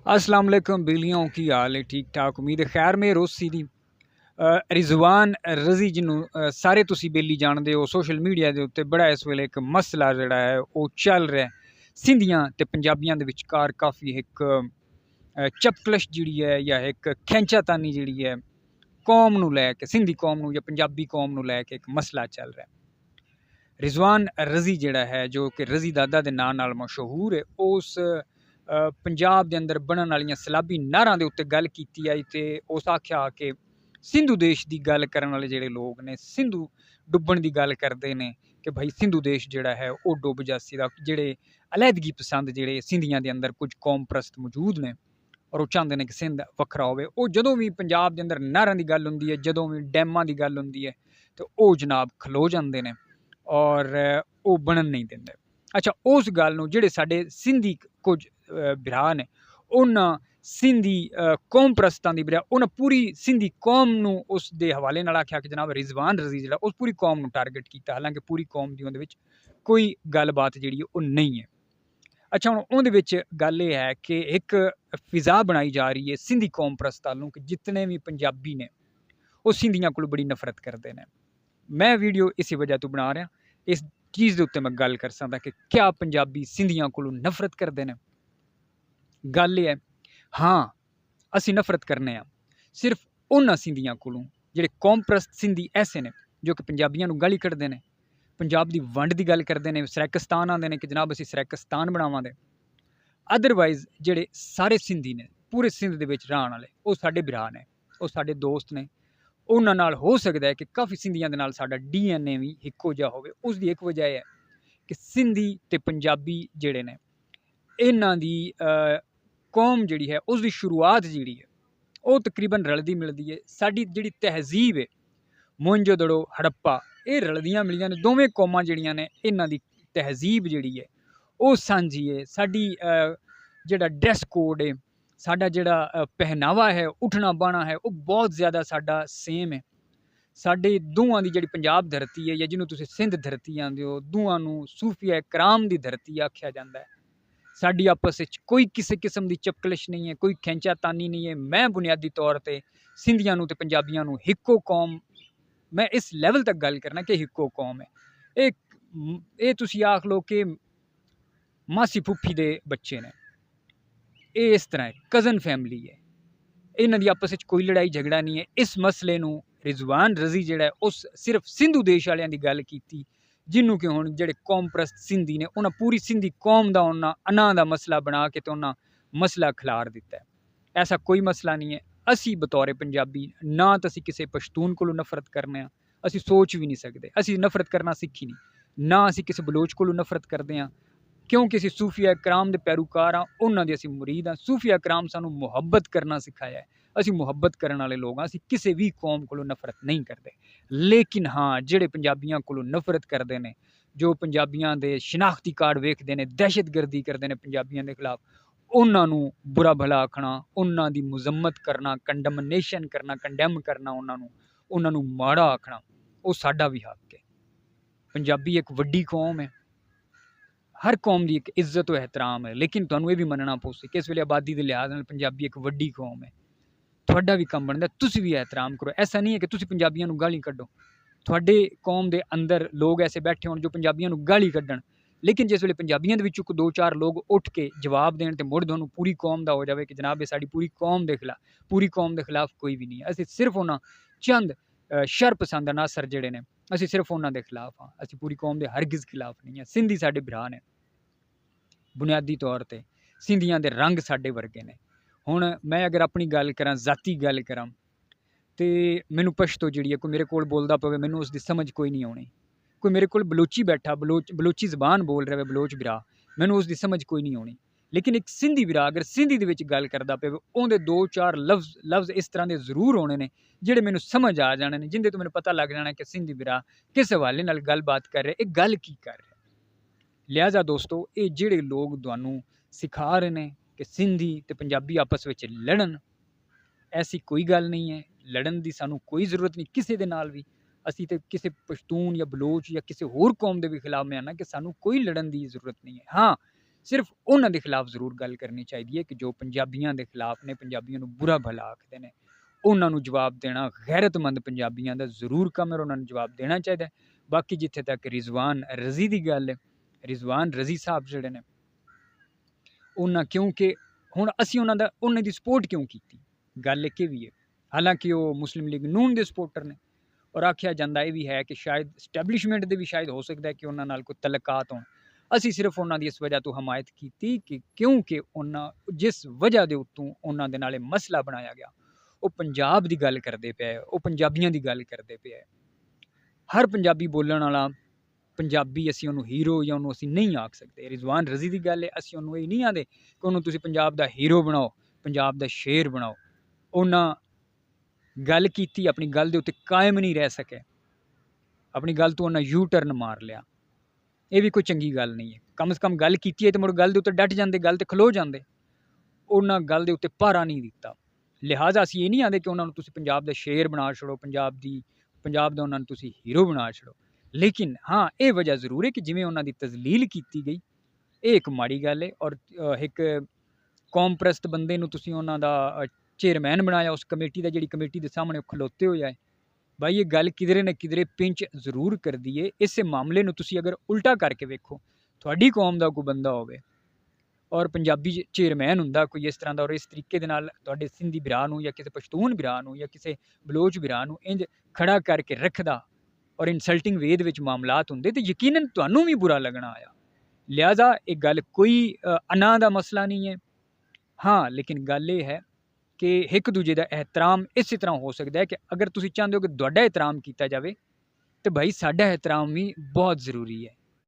अस्सलाम वालेकुम बिलियों की हाल है ठीक ठाक उम्मीद है खैर में रोसी दी रिजवान रजी जिन्हों सारे तुसी बेली जानते हो सोशल मीडिया के उत्ते बड़ा इस वेले एक मसला जिहड़ा है वो चल रहा है सिंधियां ते पंजाबियां दे विचकार काफ़ी एक चपकलश जिहड़ी है या एक खैंचातानी जिहड़ी है कौम नूं लैके सिंधी कौम नूं या पंजाबी कौम नूं लैके एक मसला चल रहा है। रिजवान रजी जिहड़ा है जो कि रजी दादा के नाम नाल मशहूर है उस पंजाब के अंदर बनन वालियां सलाबी नहरां दे उत्ते गल कीती आई ते उस आख्या कि सिंधु देश की गल करन वाले जिहड़े लोग ने सिंधु डुब्बण की गल करते हैं कि भाई सिंधु देश जिहड़ा है वो डुब जासी दा जिहड़े अलहदगी पसंद जिहड़े सिंधियां दे अंदर कुछ कौम प्रस्त मौजूद ने और वो चाहते हैं कि सिंध वखरा होवे। वो जदों भी पंजाब के अंदर नहरां की गल हुंदी है जदों भी डैमां की गल हुंदी है तो वो जनाब खलो जाते हैं और वो बनन नहीं देंदे। अच्छा उस गल नूं जिहड़े साडे सिंधी कुछ भरा ने उन्हां सिंधी कौम प्रस्तां दी बजाय उन्हें पूरी सिंधी कौम नूं उस दे हवाले नाल आख्या कि जनाब रिजवान रजी जिहड़ा उस पूरी कौम नूं टारगेट कीता, हालांकि पूरी कौम दी उहदे विच कोई गलबात जिहड़ी है वो नहीं है। अच्छा हुण उहदे विच गल ये है कि एक फिजा बनाई जा रही है सिंधी कौम प्रस्तां नूं कि जितने भी पंजाबी ने वो सिंधियां कोल बड़ी नफरत करते हैं। मैं वीडियो इसी वजह तो बना रहा इस चीज़ के उत्ते मैं गल कर सकदा कि क्या पंजाबी सिंधियां कोलों नफरत करते हैं। गल ये है हाँ असी नफरत करने सिर्फ उन्हां सिंधियां कोलों जिहड़े कौम प्रस्त सिंधी ऐसे ने जो कि पंजाबियां नूं गाली कढ़दे ने, पंजाब की वंड की गल करते हैं, सरैकिस्तान आते हैं कि जनाब असी सरैकिस्तान बनावांगे। अदरवाइज जिहड़े सारे सिंधी ने पूरे सिंध दे विच रहण वाले वो साडे भरा ने, वो साडे दोस्त ने, उन्हां नाल हो सकता है कि काफ़ी सिंधियां दे नाल साडा DNA भी इक्को जिहा होवे। उसदी एक वजह है कि सिंधी ते पंजाबी जिहड़े ने इन्हां दी कौम जिहड़ी है उसदी शुरुआत जिहड़ी है वो तकरीबन रलदी मिलदी है। साडी जिहड़ी तहजीब है मोहनजोदड़ो हड़प्पा ये रलदियां मिलियां ने, दोवें कौमां जिहड़ियां ने इन्हां दी तहजीब जिहड़ी है वो सांझी है। साडी जिहड़ा ड्रैस कोड है साडा जिहड़ा पहनावा है उठना बहना है वो बहुत ज़्यादा साडा सेम है। साडे दोवां दी जिहड़ी पंजाब धरती है या जिन्हों तुसीं सिंध धरती आंदे हो दोवां नूं सूफिया कराम दी धरती आख्या जांदा है। साडी आपस विच कोई किसी किस्म की चपकलिश नहीं है, कोई खैंचातानी नहीं है। मैं बुनियादी तौर पर सिंधियां नूं ते पंजाबियां नूं हिक्को कौम मैं इस लैवल तक गल करना कि हिक्को कौम है। ये तुसीं आख लो कि मासी फुफी दे बच्चे ने, ये इस तरह है कज़न फैमिली है, इन्हां दी आपस विच कोई लड़ाई झगड़ा नहीं है। इस मसले नूं रिजवान रजी जिहड़ा है उस सिर्फ सिंधु देश वालियां दी गल कीती जिन्हों कि हुण जिहड़े कौम प्रस्त सिंधी ने उन्हां पूरी सिंधी कौम दा उन्हां अनां दा मसला बना के ते उन्हां मसला खिलार दिता है। ऐसा कोई मसला नहीं है। असी बतौर पंजाबी ना तो असी किसी पश्तून कोलों नफरत करने असी सोच भी नहीं सकते, असी नफरत करना सीखी नहीं ना असी किसी बलोच कोलों नफरत करते हैं क्योंकि असी सूफिया कराम के पैरोकार हाँ, उन्होंने असी मुरीद हाँ। सूफिया कराम सानू मुहब्बत करना सिखाया है, असी मुहब्बत करने वाले लोग हाँ, असी किसी भी कौम को नफरत नहीं करते। लेकिन हाँ जिहड़े पंजाबियां को नफरत करते हैं, जो पंजाबियां दे शिनाख्ती कार्ड वेखते हैं, दहशतगर्दी करते हैं पंजाबियां के खिलाफ, उन्होंने बुरा भला आखना, उन्हों की मुजम्मत करना, कंडमनेशन करना, कंडैम करना, उन्होंने माड़ा आखना वो साडा भी हक है। पंजाबी एक वड्डी कौम है, हर कौम की एक इज्जत और एहतराम है, लेकिन तुहानू ये भी मनना पौसे कि इस वेले आबादी के लिहाज नाल पंजाबी एक वड्डी कौम है। तुहाडा भी काम बनता तुसीं भी एहतराम करो। ऐसा नहीं है कि तुसीं पंजाबियां नूं गाली कड्डो, तुहाडे कौम के अंदर लोग ऐसे बैठे होण जो पंजाबियां नूं गाली कड्डण, लेकिन जिस वेले पंजाबियां दे विचों दो चार लोग उठ के जवाब देण ते मुड़ तुहानूं पूरी कौम दा हो जावे कि जनाब ये साडी पूरी कौम दे खिलाफ, पूरी कौम दे खिलाफ कोई भी नहीं है। असीं सिर्फ उन्हां चंद शरपसंद अनासर जिहड़े ने असीं सिर्फ उन्हां दे खिलाफ हाँ, असीं पूरी कौम दे हरगिज़ खिलाफ नहीं है। सिंधी साडे भरा ने बुनियादी तौर पर सिंधियां दे रंग साडे वर्गे ने। हुण मैं अगर अपनी गल करां, जाती गल करां तो मैनू पश्तो जिहड़ी है कोई मेरे कोल बोलदा पवे मैनू उसकी समझ कोई नहीं आउणी। कोई मेरे कोल बलोची बैठा बलोची जबान बोल रहा है बलोच बिरा, मैनू उसकी समझ कोई नहीं आउणी। लेकिन एक सिंधी बिरा अगर सिंधी दे विच गल करदा पवे उहदे दो चार लफ्ज़ इस तरह के जरूर होने ने जिहड़े मैनू समझ आ जाने ने, जिंदे तो मैनू पता लग जाना कि सिंधी बिरा किस हवाले नाल गलबात कर रहे, एक गल की कर रहे। लिहाजा दोस्तों ये जिहड़े लोग तुहानू सिखा रहे हैं कि सिंधी ते पंजाबी आपस में लड़न, ऐसी कोई गल नहीं है। लड़न की सानू कोई जरूरत नहीं किसी दे नाल भी। असी तो किसी पश्तून या बलोच या किसी होर कौम के भी खिलाफ मैं आना कि सानू कोई लड़न की जरूरत नहीं है। हाँ ਸਿਰਫ ਉਹਨਾਂ ਦੇ ਖਿਲਾਫ ਜ਼ਰੂਰ ਗੱਲ ਕਰਨੀ ਚਾਹੀਦੀ ਹੈ ਕਿ ਜੋ ਪੰਜਾਬੀਆਂ ਦੇ ਖਿਲਾਫ ਨੇ, ਪੰਜਾਬੀਆਂ ਨੂੰ ਬੁਰਾ ਭਲਾ ਆਖਦੇ ਨੇ, ਉਹਨਾਂ ਨੂੰ ਜਵਾਬ ਦੇਣਾ ਗੈਰਤਮੰਦ ਪੰਜਾਬੀਆਂ ਦਾ ਜ਼ਰੂਰ ਕੰਮ ਹੈ, ਉਹਨਾਂ ਨੂੰ ਜਵਾਬ ਦੇਣਾ ਚਾਹੀਦਾ ਹੈ। ਬਾਕੀ ਜਿੱਥੇ ਤੱਕ ਰਿਜ਼ਵਾਨ ਰਜ਼ੀ ਦੀ ਗੱਲ ਹੈ, ਰਿਜ਼ਵਾਨ ਰਜ਼ੀ ਸਾਹਿਬ ਜਿਹੜੇ ਨੇ, ਉਹਨਾਂ ਕਿਉਂਕਿ ਹੁਣ ਅਸੀਂ ਉਹਨਾਂ ਦੀ ਸਪੋਰਟ ਕਿਉਂ ਕੀਤੀ, ਗੱਲ ਇੱਕ ਇਹ ਵੀ ਹੈ। ਹਾਲਾਂਕਿ ਉਹ ਮੁਸਲਿਮ ਲੀਗ ਨੂਨ ਦੇ ਸਪੋਰਟਰ ਨੇ, ਔਰ ਆਖਿਆ ਜਾਂਦਾ ਇਹ ਵੀ ਹੈ ਕਿ ਸ਼ਾਇਦ ਸਟੈਬਲਿਸ਼ਮੈਂਟ ਦੇ ਵੀ ਸ਼ਾਇਦ ਹੋ ਸਕਦਾ ਹੈ ਕਿ ਉਹਨਾਂ ਨਾਲ ਕੋਈ ਤਲਕਾਤ ਹੋਣ। ਅਸੀਂ ਸਿਰਫ ਉਹਨਾਂ ਦੀ ਇਸ ਵਜ੍ਹਾ ਤੋਂ ਹਮਾਇਤ ਕੀਤੀ ਕਿ ਕਿਉਂਕਿ ਉਹਨਾਂ ਜਿਸ ਵਜ੍ਹਾ ਦੇ ਉੱਤੋਂ ਉਹਨਾਂ ਦੇ ਨਾਲ ਇਹ ਮਸਲਾ ਬਣਾਇਆ ਗਿਆ, ਉਹ ਪੰਜਾਬ ਦੀ ਗੱਲ ਕਰਦੇ ਪਏ, ਉਹ ਪੰਜਾਬੀਆਂ ਦੀ ਗੱਲ ਕਰਦੇ ਪਏ। ਹਰ ਪੰਜਾਬੀ ਬੋਲਣ ਵਾਲਾ ਪੰਜਾਬੀ ਅਸੀਂ ਉਹਨੂੰ ਹੀਰੋ ਜਾਂ ਉਹਨੂੰ ਅਸੀਂ ਨਹੀਂ ਆਖ ਸਕਦੇ। ਰਿਜ਼ਵਾਨ ਰਜ਼ੀ ਦੀ ਗੱਲ ਹੈ, ਅਸੀਂ ਉਹਨੂੰ ਇਹ ਨਹੀਂ ਆਖਦੇ ਕਿ ਉਹਨੂੰ ਤੁਸੀਂ ਪੰਜਾਬ ਦਾ ਹੀਰੋ ਬਣਾਓ, ਪੰਜਾਬ ਦਾ ਸ਼ੇਰ ਬਣਾਓ। ਉਹਨਾਂ ਗੱਲ ਕੀਤੀ, ਆਪਣੀ ਗੱਲ ਦੇ ਉੱਤੇ ਕਾਇਮ ਨਹੀਂ ਰਹਿ ਸਕੇ, ਆਪਣੀ ਗੱਲ ਤੋਂ ਉਹਨਾਂ ਯੂ ਟਰਨ ਮਾਰ ਲਿਆ। ਇਹ ਵੀ ਕੋਈ ਚੰਗੀ ਗੱਲ ਨਹੀਂ ਹੈ। ਕਮ ਸੇ ਕਮ ਗੱਲ ਕੀਤੀ ਹੈ ਤੇ ਮੁੜ ਗੱਲ ਦੇ ਉੱਤੇ ਡਟ ਜਾਂਦੇ, ਗੱਲ ਤੇ ਖਲੋ ਜਾਂਦੇ। ਉਹਨਾਂ ਗੱਲ ਦੇ ਉੱਤੇ ਭਾਰਾ ਨਹੀਂ ਦਿੱਤਾ। ਲਿਹਾਜ਼ਾ ਅਸੀਂ ਇਹ ਨਹੀਂ ਆਖਦੇ ਕਿ ਉਹਨਾਂ ਨੂੰ ਤੁਸੀਂ ਪੰਜਾਬ ਦਾ ਸ਼ੇਰ ਬਣਾ ਛੜੋ, ਪੰਜਾਬ ਦਾ ਉਹਨਾਂ ਨੂੰ ਤੁਸੀਂ ਹੀਰੋ ਬਣਾ ਛੜੋ। ਲੇਕਿਨ ਹਾਂ, ਇਹ ਵਜ੍ਹਾ ਜ਼ਰੂਰ ਹੈ ਕਿ ਜਿਵੇਂ ਉਹਨਾਂ ਦੀ ਤਜ਼ਲੀਲ ਕੀਤੀ ਗਈ, ਇਹ ਇੱਕ ਮਾੜੀ ਗੱਲ ਹੈ। ਔਰ ਇੱਕ ਕੌਮ ਪ੍ਰਸਤ ਬੰਦੇ ਨੂੰ ਤੁਸੀਂ ਉਹਨਾਂ ਦਾ ਚੇਅਰਮੈਨ ਬਣਾਇਆ ਉਸ ਕਮੇਟੀ ਦਾ, ਜਿਹੜੀ ਕਮੇਟੀ ਦੇ ਸਾਹਮਣੇ ਉਹ ਖਲੋਤੇ ਹੋਏ ਹੈ। ਭਾਈ ਇਹ ਗੱਲ ਕਿਧਰੇ ਨਾ ਕਿਧਰੇ ਪਿੰਚ ਜ਼ਰੂਰ ਕਰਦੀ ਹੈ। ਇਸੇ ਮਾਮਲੇ ਨੂੰ ਤੁਸੀਂ ਅਗਰ ਉਲਟਾ ਕਰਕੇ ਵੇਖੋ, ਤੁਹਾਡੀ ਕੌਮ ਦਾ ਕੋਈ ਬੰਦਾ ਹੋਵੇ ਔਰ ਪੰਜਾਬੀ ਚੇਅਰਮੈਨ ਹੁੰਦਾ ਕੋਈ ਇਸ ਤਰ੍ਹਾਂ ਦਾ, ਔਰ ਇਸ ਤਰੀਕੇ ਦੇ ਨਾਲ ਤੁਹਾਡੇ ਸਿੰਧੀ ਭਰਾ ਨੂੰ ਜਾਂ ਕਿਸੇ ਪਸ਼ਤੂਨ ਭਰਾ ਨੂੰ ਜਾਂ ਕਿਸੇ ਬਲੋਚ ਭਰਾ ਨੂੰ ਇੰਜ ਖੜਾ ਕਰਕੇ ਰੱਖਦਾ ਔਰ ਇਨਸਲਟਿੰਗ ਵੇ ਦੇ ਵਿੱਚ ਮਾਮਲਾਤ ਹੁੰਦੇ, ਤੇ ਯਕੀਨਨ ਤੁਹਾਨੂੰ ਵੀ ਬੁਰਾ ਲੱਗਣਾ ਆਇਆ। ਲਿਹਾਜ਼ਾ ਇਹ ਗੱਲ ਕੋਈ ਅਨਾ ਦਾ ਮਸਲਾ ਨਹੀਂ ਹੈ। ਹਾਂ, ਲੇਕਿਨ ਗੱਲ ਇਹ ਹੈ ਕਿ ਇੱਕ ਦੂਜੇ ਦਾ ਇਹਤਰਾਮ ਇਸੇ ਤਰ੍ਹਾਂ ਹੋ ਸਕਦਾ ਹੈ ਕਿ ਅਗਰ ਤੁਸੀਂ ਚਾਹੁੰਦੇ ਹੋ ਕਿ ਤੁਹਾਡਾ ਇਹਤਰਾਮ ਕੀਤਾ ਜਾਵੇ, ਤਾਂ ਭਾਈ ਸਾਡਾ ਇਹਤਰਾਮ ਵੀ ਬਹੁਤ ਜ਼ਰੂਰੀ ਹੈ।